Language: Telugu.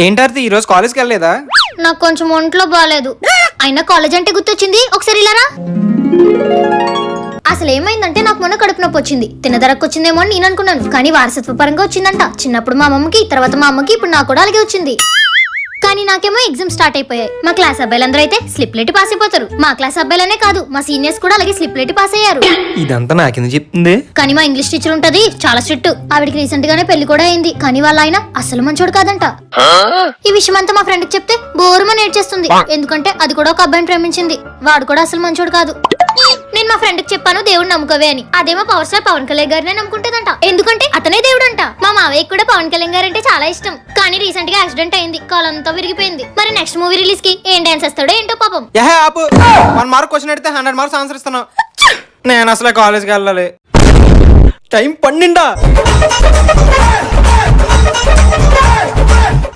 ఏంటార్తి ఈ రోజు కాలేజ్కి వెళ్ళలేదా? నాకు కొంచెం ఒంట్లో బాగాలేదు. అయినా కాలేజ్ అంటే గుర్తొచ్చింది, ఒకసారి ఇలారా. అసలు ఏమైందంటే నాకు మొన్న కడుపు నొప్పి వచ్చింది. తినదరకు వచ్చిందేమో అని నేను అనుకున్నాను, కానీ వారసత్వ పరంగా వచ్చిందంట. చిన్నప్పుడు మా అమ్మకి, తర్వాత మా అమ్మకి, ఇప్పుడు నాకు కూడా అలాగే వచ్చింది. కానీ నాకేమో ఎగ్జామ్ స్టార్ట్ అయిపోయాయి. మా క్లాస్ అబ్బాయిలందరూ అయితే స్లిప్ లెట్టి పాస్ అయిపోతారు. మా క్లాస్ అబ్బాయిలనే కాదు, మా సీనియర్స్ కూడా అలాగే స్లిప్ లెట్టి పాస్ అయ్యారు. ఇదంతా నాకెందుకు చెప్తుంది? కానీ మా ఇంగ్లీష్ టీచర్ ఉంటది, చాలా స్ట్రిక్ట్. ఆవిడికి రీసెంట్ గానే పెళ్లి కూడా అయింది, కానీ వాళ్ళ ఆయన అసలు మంచోడు కాదంట. ఈ విషయం అంతా మా ఫ్రెండ్ కి చెప్తే బోరుమని ఏడ్చేస్తుంది. ఎందుకంటే అది కూడా ఒక అబ్బాయిని ప్రేమించింది, వాడు కూడా అసలు మంచోడు కాదు. నేను మా ఫ్రెండ్ కి చెప్పాను దేవుడు నమ్ముకోవే అని. అదేమో పవర్ స్టార్ పవన్ కళ్యాణ్ గారినే నమ్ముకుంటదంట, ఎందుకంటే అతనే దేవుడు అంట. మా మావయ్య కూడా పవన్ కళ్యాణ్ గారు అంటే చాలా ఇష్టం, కానీ రీసెంట్ గా యాక్సిడెంట్ అయింది, కాలంతా విరిగిపోయింది. మరి నెక్స్ట్ మూవీ రిలీజ్ కి ఏం డాన్స్ చేస్తాడో ఏంటో పాపం. ఆపు. 1 మార్క్ క్వశ్చన్ అడిగితే 100 మార్క్స్ ఆన్సర్ ఇస్తున్నావు. నేను అసలు కాలేజ్కి వెళ్ళాలి. టైం 12.